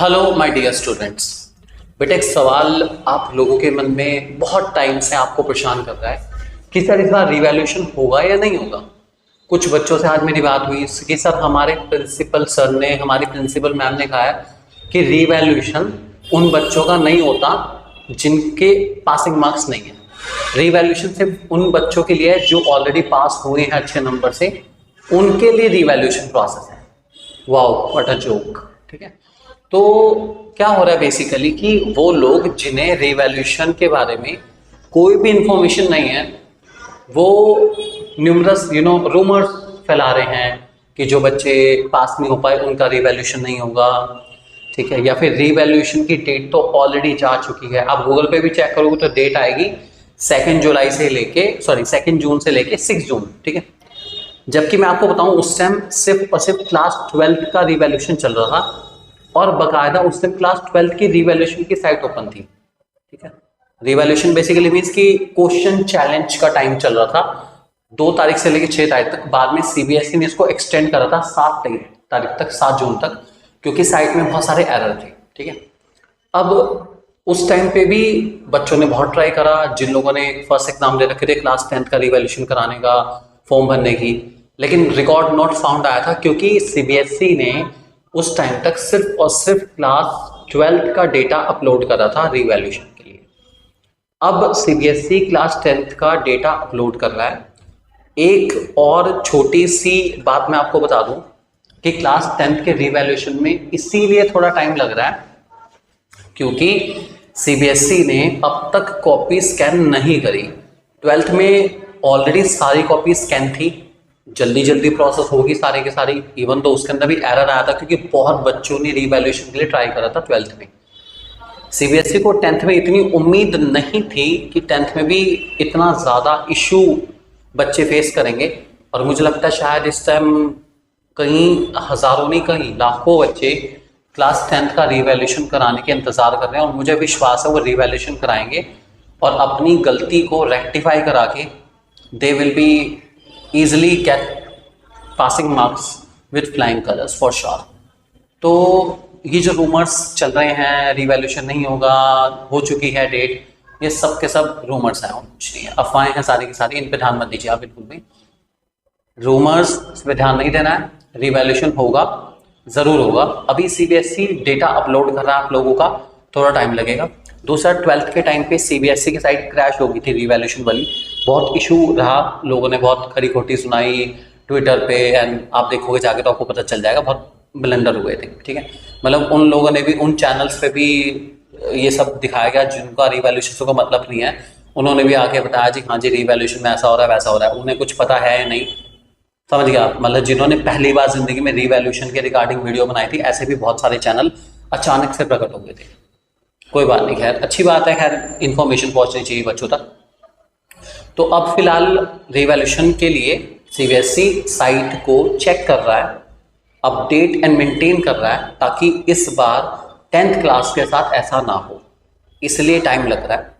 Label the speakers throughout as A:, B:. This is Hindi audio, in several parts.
A: Hello my dear students. बेटा एक सवाल आप लोगों के मन में बहुत टाइम से आपको परेशान कर रहा है कि सर इस बार रिवैल्यूएशन होगा या नहीं होगा। कुछ बच्चों से आज मेरी बात हुई कि सर हमारे प्रिंसिपल सर ने, हमारी प्रिंसिपल मैम ने कहा है कि रिवैल्यूएशन उन बच्चों का नहीं होता जिनके पासिंग मार्क्स नहीं है। रिवैल्यूएशन सिर्फ उन बच्चों के लिए है जो ऑलरेडी पास हुए हैं अच्छे नंबर से, उनके लिए रिवैल्यूएशन प्रोसेस है। Wow what a joke. ठीक है, तो क्या हो रहा है बेसिकली कि वो लोग जिन्हें रिवैल्यूएशन के बारे में कोई भी इंफॉर्मेशन नहीं है, वो न्यूमरस रूमर्स फैला रहे हैं कि जो बच्चे पास नहीं हो पाए उनका रिवैल्यूएशन नहीं होगा। ठीक है, या फिर रिवैल्यूएशन की डेट तो ऑलरेडी जा चुकी है। आप गूगल पे भी चेक करोगे तो डेट आएगी 2 जून से लेके 6 जून। ठीक है, जबकि मैं आपको बताऊं उस टाइम सिर्फ और सिर्फ क्लास 12 का रिवैल्यूएशन चल रहा था और बकायदा उस टाइम क्लास 12 की रिवैल्यूएशन की साइट ओपन थी। ठीक है, रिवैल्यूएशन बेसिकली मींस कि क्वेश्चन चैलेंज का टाइम चल रहा था 2 तारीख से लेकर 6 तारीख तक। बाद में सीबीएसई ने इसको एक्सटेंड करा था 7 तारीख तक, 7 जून तक, क्योंकि साइट में बहुत सारे एरर थे। ठीक है, अब उस टाइम पे भी बच्चों ने बहुत ट्राई करा, जिन लोगों ने फर्स्ट एग्जाम दे रखे थे क्लास 10 का रिवैल्यूएशन कराने का, फॉर्म भरने की, लेकिन रिकॉर्ड नॉट फाउंड आया था क्योंकि सीबीएसई ने उस टाइम तक सिर्फ और सिर्फ क्लास 12 का डेटा अपलोड करा था रिवैल्यूएशन के लिए। अब सीबीएसई क्लास 10 का डेटा अपलोड कर रहा है। एक और छोटी सी बात मैं आपको बता दूं कि क्लास 10 के रिवैल्यूएशन में इसीलिए थोड़ा टाइम लग रहा है क्योंकि सीबीएसई ने अब तक कॉपी स्कैन नहीं करी। 12th में ऑलरेडी सारी कॉपी स्कैन थी, जल्दी जल्दी प्रोसेस होगी सारी की सारी। इवन तो उसके अंदर भी एरर आया था क्योंकि बहुत बच्चों ने रिवैल्यूएशन के लिए ट्राई करा था 12th में। सीबीएसई को 10th में इतनी उम्मीद नहीं थी कि 10th में भी इतना ज़्यादा इशू बच्चे फेस करेंगे, और मुझे लगता है शायद इस टाइम कहीं हज़ारों नहीं कहीं लाखों बच्चे क्लास 10th का रिवैल्यूएशन कराने के इंतज़ार कर रहे हैं। और मुझे विश्वास है वो रिवैल्यूएशन कराएंगे और अपनी गलती को रेक्टिफाई करा के they will be easily get passing marks with flying colors for sure। तो ये जो रूमर्स चल रहे हैं रिवैल्यूएशन नहीं होगा, हो चुकी है डेट, ये सब के सब रूमर्स हैं, कुछ नहीं है, अफवाहें हैं सारी की सारी। इन पे ध्यान मत दीजिए आप बिल्कुल भी, रूमर्स पे ध्यान नहीं देना है। रिवैल्यूएशन होगा, जरूर होगा। अभी सीबीएसई डेटा अपलोड कर रहा है आप लोगों का, थोड़ा टाइम लगेगा। दूसरा 12th के टाइम पे सीबीएसई की साइट क्रैश हो गई थी रिवैल्यूएशन वाली, बहुत इशू रहा, लोगों ने बहुत खरी खोटी सुनाई ट्विटर पे, एंड आप देखोगे जाके तो आपको पता चल जाएगा, बहुत ब्लंडर हुए थे। ठीक है, मतलब उन लोगों ने भी, उन चैनल्स पे भी ये सब दिखाया गया जिनका रिवैल्यूएशन का मतलब नहीं है, उन्होंने भी आके बताया जी हाँ जी रिवैल्यूएशन में ऐसा हो रहा है वैसा हो रहा है। उन्हें कुछ पता है या नहीं, समझ गया आप। मतलब जिन्होंने पहली बार जिंदगी में रिवैल्यूएशन के रिगार्डिंग वीडियो बनाई थी, ऐसे भी बहुत सारे चैनल अचानक से प्रकट हो गए थे। कोई बात नहीं, खैर अच्छी बात है, खैर इन्फॉर्मेशन पहुंचनी चाहिए बच्चों तक। तो अब फिलहाल रिवैल्यूएशन के लिए सीबीएसई साइट को चेक कर रहा है, अपडेट एंड मेंटेन कर रहा है, ताकि इस बार 10th क्लास के साथ ऐसा ना हो, इसलिए टाइम लग रहा है।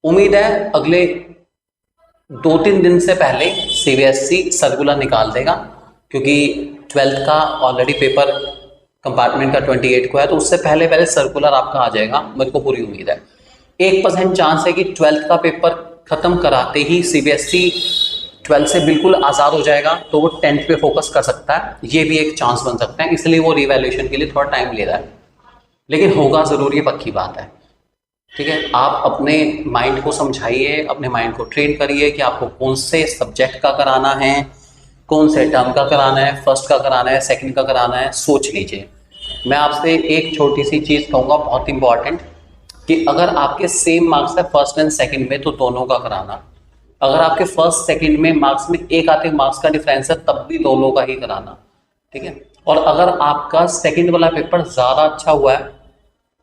A: उम्मीद है अगले 2-3 दिन से पहले सीबीएसई सर्कुलर निकाल देगा, क्योंकि 12th का ऑलरेडी पेपर कंपार्टमेंट का 28 को है, तो उससे पहले पहले सर्कुलर आपका आ जाएगा, मेरे को पूरी उम्मीद है। 1% चांस है कि 12th का पेपर खत्म कराते ही सीबीएसई 12th से बिल्कुल आज़ाद हो जाएगा, तो वो 10th पे फोकस कर सकता है, ये भी एक चांस बन सकता है। इसलिए वो रिवैल्यूएशन के लिए थोड़ा टाइम ले रहा है, लेकिन होगा ज़रूर, ये पक्की बात है। ठीक है, आप अपने माइंड को समझाइए, अपने माइंड को ट्रेन करिए कि आपको कौन से सब्जेक्ट का कराना है, कौन से टर्म का कराना है, फर्स्ट का कराना है, सेकंड का कराना है, सोच लीजिए। मैं आपसे एक छोटी सी चीज़ कहूँगा बहुत इंपॉर्टेंट, कि अगर आपके सेम मार्क्स है फर्स्ट एंड सेकंड में तो दोनों का कराना। अगर आपके फर्स्ट सेकंड में मार्क्स में एक आधे मार्क्स का डिफरेंस है तब भी दोनों का ही कराना। ठीक है, और अगर आपका सेकंड वाला पेपर ज़्यादा अच्छा हुआ है,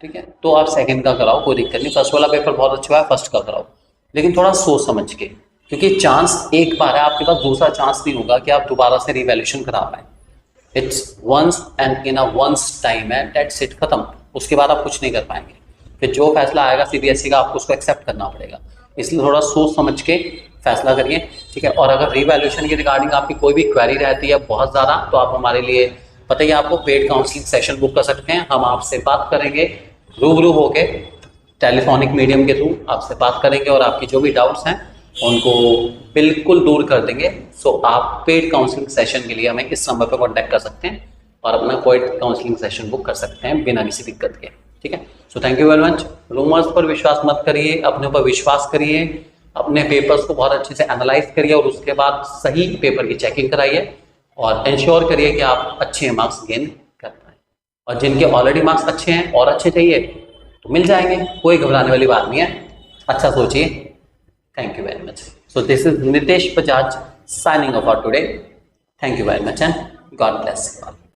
A: ठीक है, तो आप सेकंड का कराओ, कोई दिक्कत नहीं। फर्स्ट वाला पेपर बहुत अच्छा हुआ है, फर्स्ट का कराओ, लेकिन थोड़ा सोच समझ के, क्योंकि चांस एक बार है, आपके पास दूसरा चांस नहीं होगा कि आप दोबारा से रिवैल्यूएशन करा पाए। It's once and in a once time है, डेट्स इट, खत्म। उसके बाद आप कुछ नहीं कर पाएंगे, फिर जो फैसला आएगा सीबीएसई का आपको उसको एक्सेप्ट करना पड़ेगा। इसलिए थोड़ा सोच समझ के फैसला करिए। ठीक है, और अगर रिवैल्यूएशन के रिगार्डिंग आपकी कोई भी क्वेरी रहती है बहुत ज़्यादा, तो आप हमारे लिए बताइए आपको पेड काउंसलिंग सेशन बुक कर सकते हैं। हम आपसे बात करेंगे रूबरू होके, टेलीफोनिक मीडियम के थ्रू आपसे बात करेंगे और आपकी जो भी डाउट्स हैं उनको बिल्कुल दूर कर देंगे। सो आप पेड काउंसलिंग सेशन के लिए हमें इस नंबर पर कॉन्टैक्ट कर सकते हैं और अपना कोई काउंसलिंग सेशन बुक कर सकते हैं बिना किसी दिक्कत के। ठीक है, so thank you very much. Rumours पर विश्वास मत करिए, अपने ऊपर विश्वास करिए, अपने पेपर्स को बहुत अच्छे से एनालाइज करिए और उसके बाद सही पेपर की चेकिंग कराइए और इंश्योर करिए कि आप अच्छे मार्क्स गेन कर पाएँ। और जिनके ऑलरेडी मार्क्स अच्छे हैं और अच्छे चाहिए तो मिल जाएंगे, कोई घबराने वाली बात नहीं है। अच्छा सोचिए। Thank you very much. So this is Nitesh Bajaj signing off for today. Thank you very much and God bless you all.